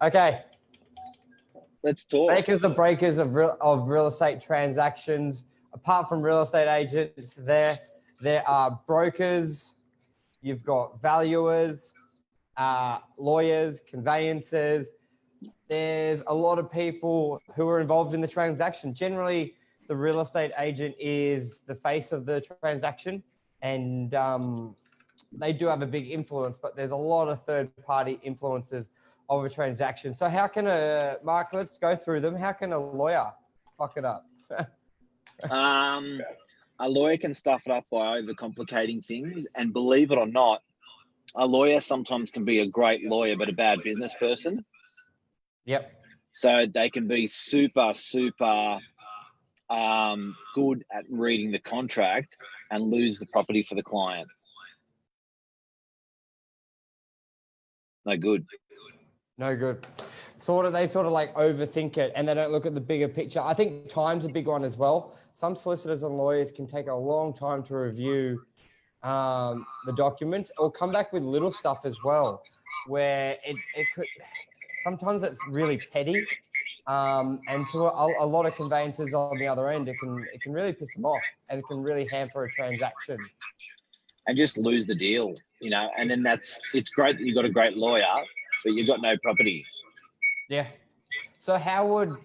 Okay. Let's talk. Makers and breakers of real estate transactions. Apart from real estate agents, there are brokers. You've got valuers, lawyers, conveyancers. There's a lot of people who are involved in the transaction. Generally, the real estate agent is the face of the transaction, and they do have a big influence, but there's a lot of third-party influences of a transaction. So how can Mark, let's go through them. How can a lawyer fuck it up? A lawyer can stuff it up by overcomplicating things. And believe it or not, a lawyer sometimes can be a great lawyer, but a bad business person. Yep. So they can be super good at reading the contract and lose the property for the client. No good. No good. They sort of like overthink it and they don't look at the bigger picture. I think time's a big one as well. Some solicitors and lawyers can take a long time to review the documents or come back with little stuff as well, where it could, sometimes it's really petty. And to a lot of conveyancers on the other end, it can really piss them off and it can really hamper a transaction. And just lose the deal, you know, and then it's great that you've got a great lawyer, but you've got no property. Yeah. So how would,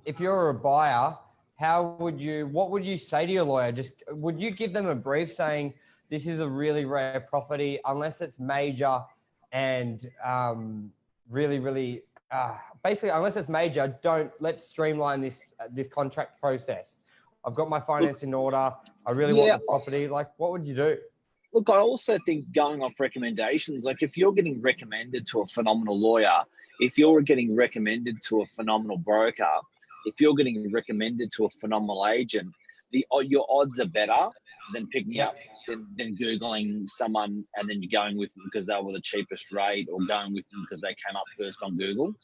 if you're a buyer, what would you say to your lawyer? Would you give them a brief saying, this is a really rare property, unless it's major and basically, unless it's major, let's streamline this contract process. I've got my finance in order. I really want the property. Like, what would you do? Look, I also think going off recommendations, like if you're getting recommended to a phenomenal lawyer, if you're getting recommended to a phenomenal broker, if you're getting recommended to a phenomenal agent, your odds are better than picking up, than Googling someone and then you're going with them because they were the cheapest rate, or going with them because they came up first on Google.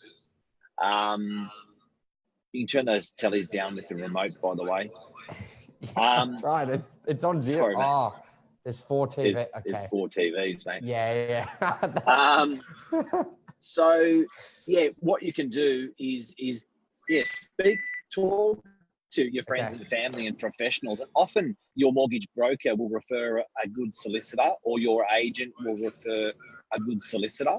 You can turn those tellies down with the remote, by the way. Right, it's on zero. Sorry, there's 4 TVs. There's 4 TVs, mate. Yeah. So, yeah, what you can do is talk to your friends and family and professionals. And often your mortgage broker will refer a good solicitor, or your agent will refer a good solicitor.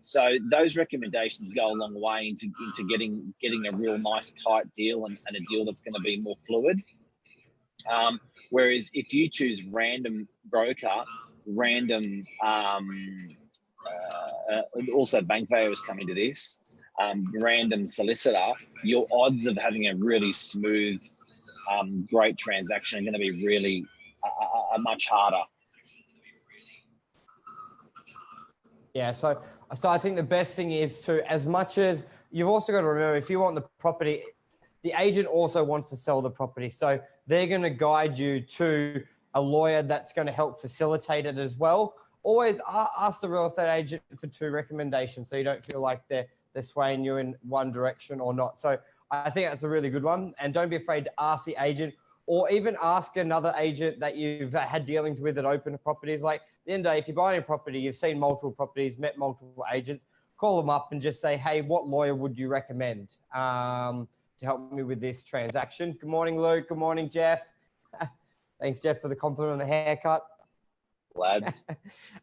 So those recommendations go a long way into getting a real nice tight deal and a deal that's going to be more fluid. Whereas if you choose random broker, also bank valuers come into this, random solicitor, your odds of having a really smooth, great transaction are going to be really much harder. Yeah, so I think the best thing is to, as much as you've also got to remember, if you want the property, the agent also wants to sell the property. So they're going to guide you to a lawyer that's going to help facilitate it as well. Always ask the real estate agent for 2 recommendations so you don't feel like they're swaying you in one direction or not. So I think that's a really good one. And don't be afraid to ask the agent, or even ask another agent that you've had dealings with that open properties. Like, at the end of the day, if you're buying a property, you've seen multiple properties, met multiple agents, call them up and just say, hey, what lawyer would you recommend to help me with this transaction? Good morning, Luke. Good morning, Jeff. Thanks, Jeff, for the compliment on the haircut. Lads.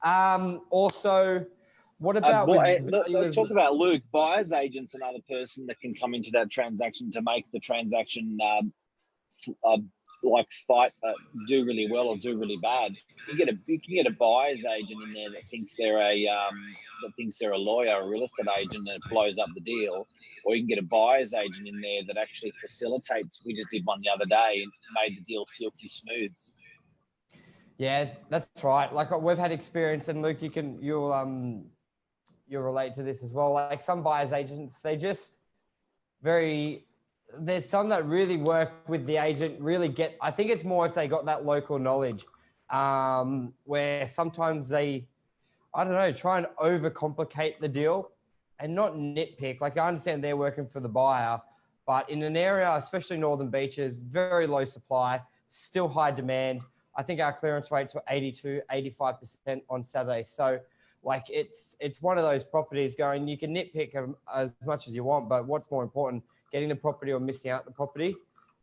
Also, what about... let's talk about Luke. Buyer's agent's another person that can come into that transaction to make the transaction do really well or do really bad. You can get a buyer's agent in there that thinks they're a lawyer, a real estate agent, that blows up the deal, or you can get a buyer's agent in there that actually facilitates. We just did one the other day and made the deal silky smooth. Yeah, that's right. Like, we've had experience, and Luke, you'll relate to this as well. Like, some buyer's agents, there's some that really work with the agent, I think it's more if they got that local knowledge, where sometimes they, try and overcomplicate the deal and not nitpick. Like, I understand they're working for the buyer, but in an area, especially Northern Beaches, very low supply, still high demand. I think our clearance rates were 82, 85% on Saturday. So Like it's one of those properties going, you can nitpick them as much as you want, but what's more important, getting the property or missing out the property.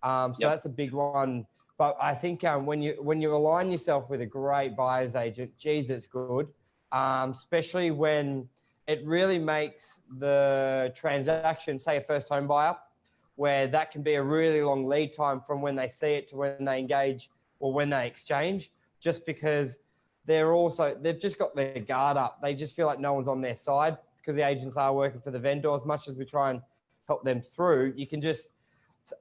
So that's a big one. But I think when you align yourself with a great buyer's agent, geez, it's good. Especially when it really makes the transaction, say a first home buyer, where that can be a really long lead time from when they see it to when they engage or when they exchange, just because they've just got their guard up. They just feel like no one's on their side because the agents are working for the vendor. As much as we try and help them through, you can just,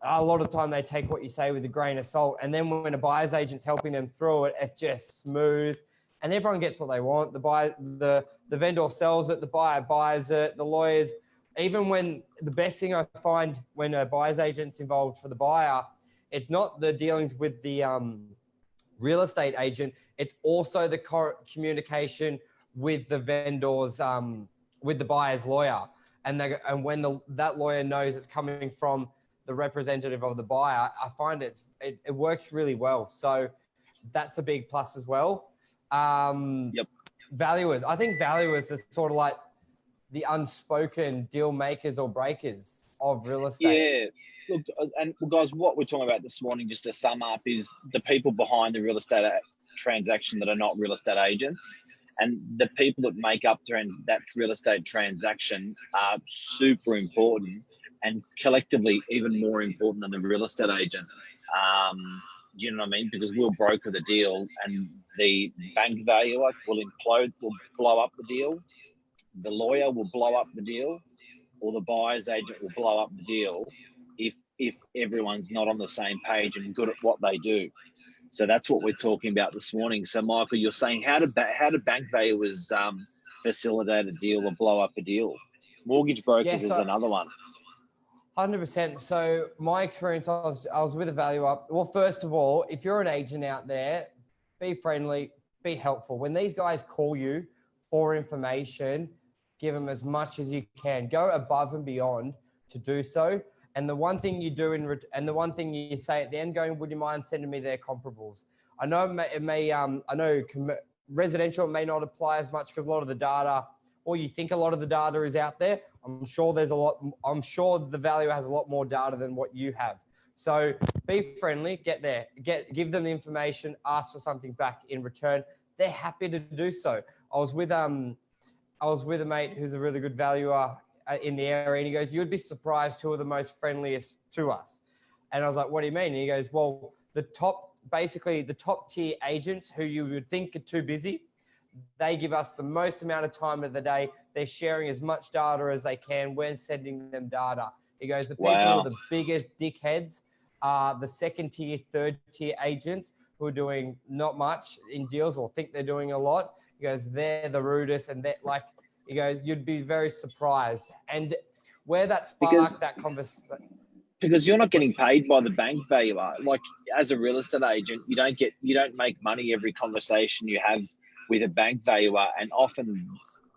a lot of the time they take what you say with a grain of salt. And then when a buyer's agent's helping them through it, it's just smooth and everyone gets what they want. The vendor sells it, the buyer buys it, the lawyers, even when the best thing I find when a buyer's agent's involved for the buyer, it's not the dealings with the real estate agent. It's also the communication with the vendors, with the buyer's lawyer. And when that lawyer knows it's coming from the representative of the buyer, I find it works really well. So that's a big plus as well. Valuers. I think valuers are sort of like the unspoken deal makers or breakers of real estate. Yeah. Look, and guys, what we're talking about this morning, just to sum up, is the people behind the real estate transaction that are not real estate agents. And the people that make up that real estate transaction are super important and collectively even more important than the real estate agent. Do you know what I mean? Because we'll broker the deal and the bank valuer will blow up the deal. The lawyer will blow up the deal, or the buyer's agent will blow up the deal if everyone's not on the same page and good at what they do. So that's what we're talking about this morning. So Michael, you're saying how do bank valuers facilitate a deal or blow up a deal? Mortgage brokers is another one. 100%. So my experience, I was with a valuer. Well, first of all, if you're an agent out there, be friendly, be helpful. When these guys call you for information, give them as much as you can. Go above and beyond to do so. And the one thing you do and the one thing you say at the end, going, would you mind sending me their comparables? I know I know residential may not apply as much because a lot of the data, or you think a lot of the data is out there. I'm sure the valuer has a lot more data than what you have. So be friendly, give them the information, ask for something back in return. They're happy to do so. I was with a mate who's a really good valuer in the area, and he goes, you'd be surprised who are the most friendliest to us. And I was like, what do you mean? And he goes, well, the top tier agents who you would think are too busy, they give us the most amount of time of the day. They're sharing as much data as they can. We're sending them data. He goes, the people who are the biggest dickheads are the second tier, third tier agents who are doing not much in deals or think they're doing a lot. He goes, they're the rudest, and that, like, he goes, you'd be very surprised. And where that sparked that conversation. Because you're not getting paid by the bank valuer. Like, as a real estate agent, you don't make money every conversation you have with a bank valuer, and often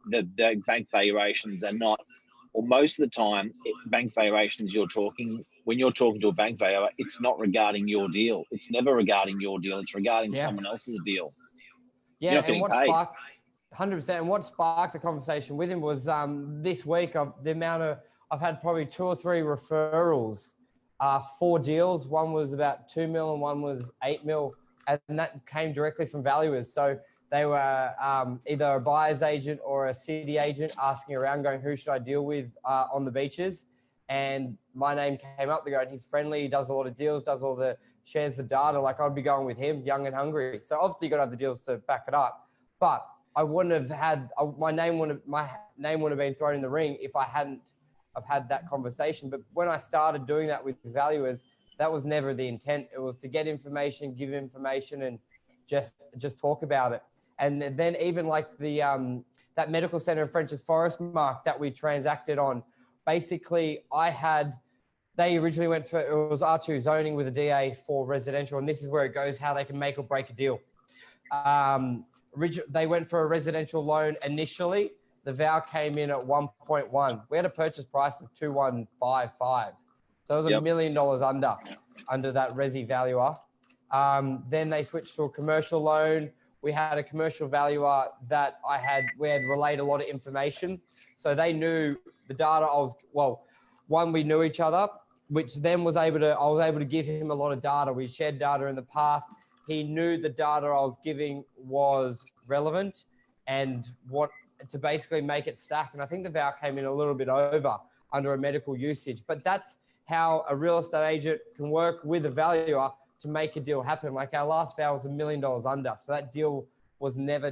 the bank valuations are not, or most of the time, bank valuations when you're talking to a bank valuer, it's not regarding your deal. It's never regarding your deal. It's regarding someone else's deal. Yeah, and what sparked 100%. And what sparked the conversation with him was this week I've had probably 2 or 3 referrals, 4 deals. One was about 2 mil and one was 8 mil, and that came directly from valuers. So they were either a buyer's agent or a city agent asking around, going, who should I deal with on the beaches? And my name came up. They go, he's friendly, he does a lot of deals, shares the data. Like, I'd be going with him, young and hungry. So obviously you got to have the deals to back it up. But I wouldn't have had my name wouldn't have been thrown in the ring if I hadn't have had that conversation. But when I started doing that with valuers, that was never the intent. It was to get information, give information, and just talk about it. And then even like that medical center in French's Forest, Mark, that we transacted on, basically they originally went for, it was R2 zoning with a DA for residential. And this is where it goes, how they can make or break a deal. They went for a residential loan initially. The VAL came in at 1.1. We had a purchase price of 2,155. So it was $1 million under that resi valuer. Then they switched to a commercial loan. we had a commercial valuer that we had relayed a lot of information. So they knew the data one, we knew each other, which then I was able to give him a lot of data. We shared data in the past. He knew the data I was giving was relevant and to basically make it stack. And I think the vow came in a little bit over under a medical usage, but that's how a real estate agent can work with a valuer to make a deal happen. Like our last vow was $1 million under. So that deal was never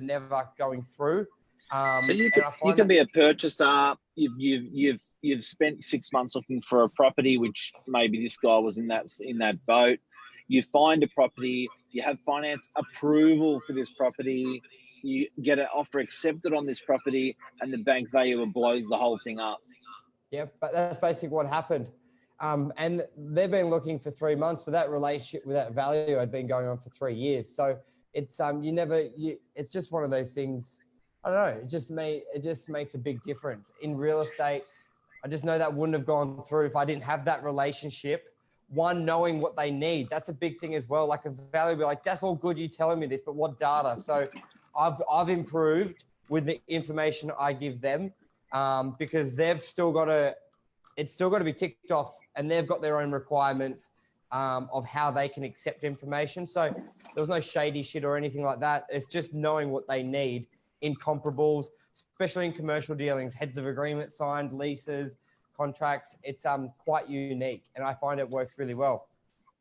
going through. So you can be a purchaser. You've spent 6 months looking for a property, which maybe this guy was in that boat. You find a property, you have finance approval for this property, you get an offer accepted on this property, and the bank valuer blows the whole thing up. Yeah, but that's basically what happened. And they've been looking for 3 months, but that relationship with that value had been going on for 3 years. So it's it's just one of those things. I don't know. It just makes a big difference in real estate. I just know that wouldn't have gone through if I didn't have that relationship. One, knowing what they need. That's a big thing as well. Like a value, be like, that's all good, you telling me this, but what data? So I've improved with the information I give them because it's still got to be ticked off, and they've got their own requirements of how they can accept information. So there was no shady shit or anything like that. It's just knowing what they need in comparables, especially in commercial dealings, heads of agreement signed, leases, contracts. It's quite unique, and I find it works really well.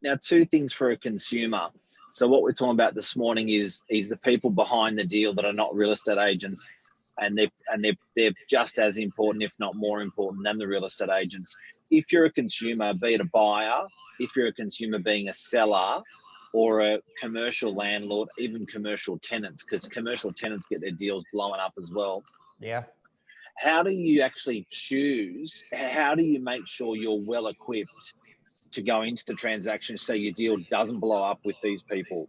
Now, 2 things for a consumer. So what we're talking about this morning is the people behind the deal that are not real estate agents, and they're just as important, if not more important, than the real estate agents. If you're a consumer, be it a buyer, if you're a consumer being a seller, or a commercial landlord, even commercial tenants, because commercial tenants get their deals blowing up as well. Yeah. How do you actually choose? How do you make sure you're well equipped to go into the transaction so your deal doesn't blow up with these people?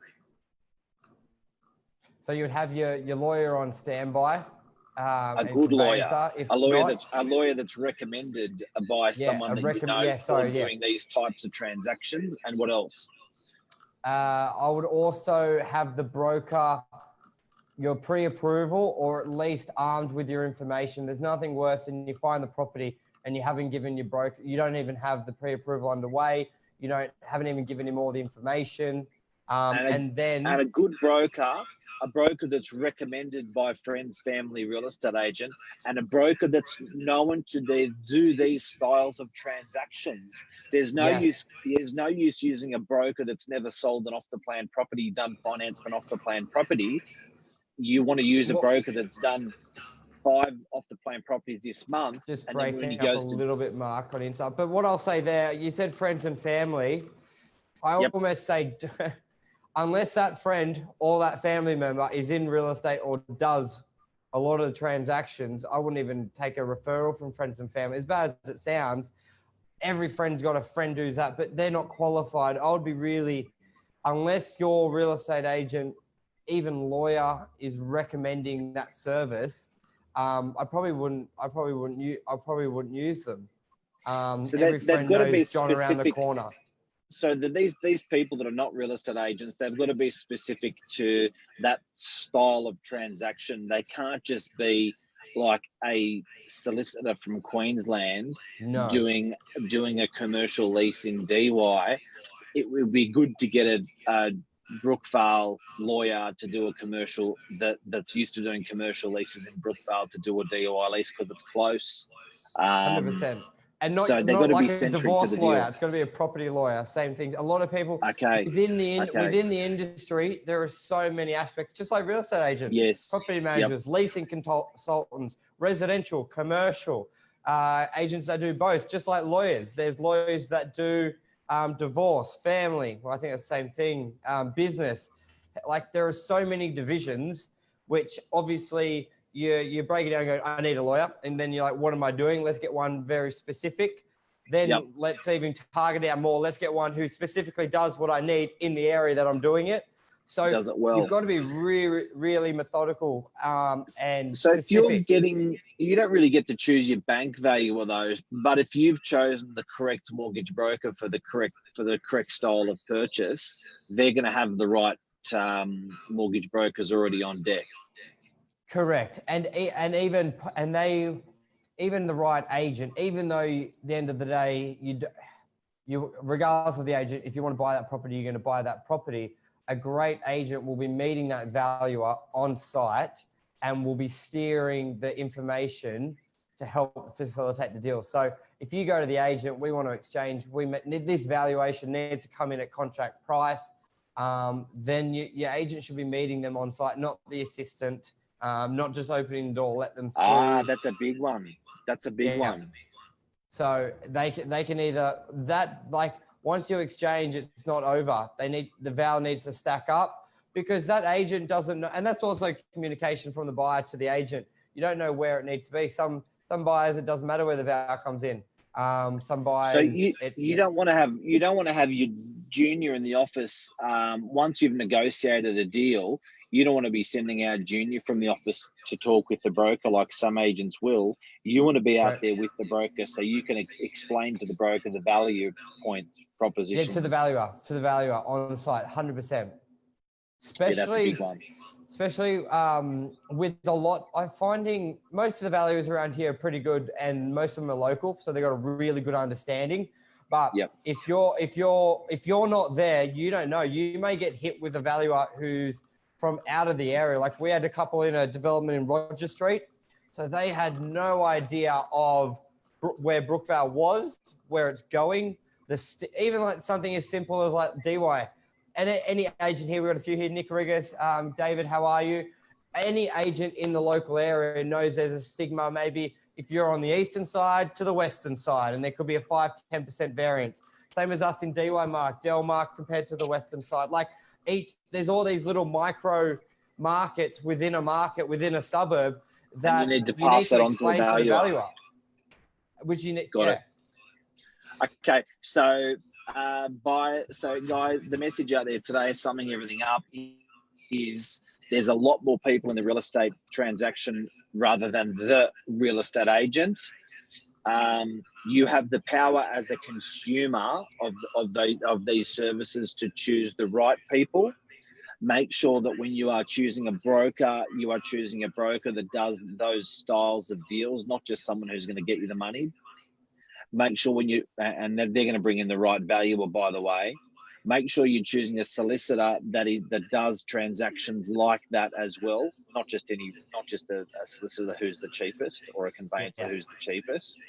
So you would have your lawyer on standby. A good lawyer, a lawyer that's recommended by someone that you know for doing these types of transactions. And what else? I would also have the broker, your pre-approval, or at least armed with your information. There's nothing worse than you find the property and you haven't given your broker, you don't even have the pre-approval underway. You haven't even given him all the information. And a good broker, a broker that's recommended by friends, family, real estate agent, and a broker that's known to do these styles of transactions. There's no use using a broker that's never sold an off-the-plan property, done finance for an off-the-plan property. You want to use a broker that's done 5 off-the-plan properties this month. Just breaking up a little bit, Mark, on inside. But what I'll say there, you said friends and family. I almost say, unless that friend or that family member is in real estate or does a lot of the transactions, I wouldn't even take a referral from friends and family. As bad as it sounds, every friend's got a friend who's that, but they're not qualified. I would be unless your real estate agent, even lawyer, is recommending that service, I probably wouldn't use them. So every friend knows John specific, around the corner. So these people that are not real estate agents, they've got to be specific to that style of transaction. They can't just be like a solicitor from Queensland doing a commercial lease in DY. It would be good to get a Brookvale lawyer to do a commercial that's used to doing commercial leases in Brookvale to do a DIY lease because it's close. 100%. And not like a divorce lawyer. It's going to be a property lawyer. Same thing. A lot of people within the industry, there are so many aspects, just like real estate agents, property managers, leasing consultants, residential, commercial, agents that do both, just like lawyers. There's lawyers that do divorce, family. Well, I think it's the same thing. Business. Like there are so many divisions, which obviously you break it down and go, I need a lawyer. And then you're like, what am I doing? Let's get one very specific. Then let's even target out more. Let's get one who specifically does what I need in the area that I'm doing it. So does it well. You've got to be really, really methodical and so specific. If you don't really get to choose your bank value of those, but if you've chosen the correct mortgage broker for the correct style of purchase, they're going to have the right mortgage brokers already on deck. Correct. And even the right agent, even though at the end of the day, you regardless of the agent, if you want to buy that property, you're going to buy that property. A great agent will be meeting that valuer on site and will be steering the information to help facilitate the deal. So if you go to the agent, we want to exchange, this valuation needs to come in at contract price, then your agent should be meeting them on site, not the assistant, not just opening the door, let them through. That's a big one. That's a big one. So they can either once you exchange, it's not over. The val needs to stack up, because that agent doesn't know, and that's also communication from the buyer to the agent. You don't know where it needs to be. Some buyers, it doesn't matter where the val comes in. Some buyers. So you don't want to have your junior in the office. Once you've negotiated a deal, you don't want to be sending out junior from the office to talk with the broker like some agents will. You want to be out there with the broker so you can explain to the broker the value point proposition. Yeah, to the valuer on site, 100%. Especially, that's a big one. Especially with a lot, I'm finding most of the valuers around here are pretty good, and most of them are local, so they've got a really good understanding. But if you're not there, you don't know. You may get hit with a valuer who's from out of the area. Like we had a couple in a development in Roger Street, so they had no idea of where Brookvale was, where it's going. Even like something as simple as like DY. And any agent here, we've got a few here, Nick Rigas, David, how are you? Any agent in the local area knows there's a stigma, maybe if you're on the eastern side to the western side, and there could be a 5 to 10% variance. Same as us in DY Mark, Del Mark compared to the western side. Like there's all these little micro markets within a market, within a suburb that you need to pass that on to the valuer. Which you need, Got it. Okay, so guys, the message out there today, summing everything up, is there's a lot more people in the real estate transaction rather than the real estate agent. You have the power as a consumer of these services to choose the right people. Make sure that when you are choosing a broker, you are choosing a broker that does those styles of deals, not just someone who's going to get you the money. Make sure and they're going to bring in the right valuer, by the way. Make sure you're choosing a solicitor that does transactions like that as well, not just a solicitor who's the cheapest or a conveyancer who's the cheapest.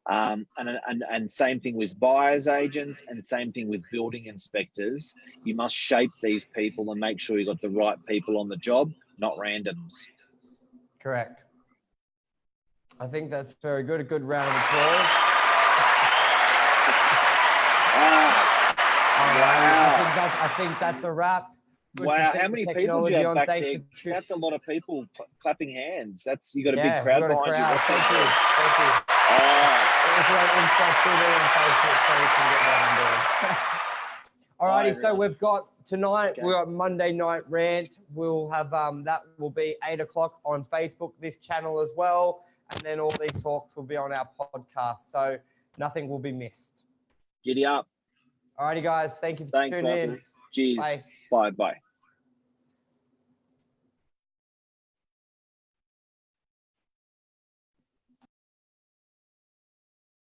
And same thing with buyers agents, and same thing with building inspectors. You must shape these people and make sure you got the right people on the job, not randoms. Correct. I think that's very good. A good round of applause. I think that's a wrap. Good wow, how many people do you have back there? That's a lot of people clapping hands. You got a big crowd behind you. Thank you. Alrighty, so we've got tonight, we've got Monday Night Rant. We'll have that will be 8 o'clock on Facebook, this channel as well. And then all these talks will be on our podcast. So nothing will be missed. Giddy up. Alrighty, guys. Thank you for tuning in. Cheers. Bye. Bye.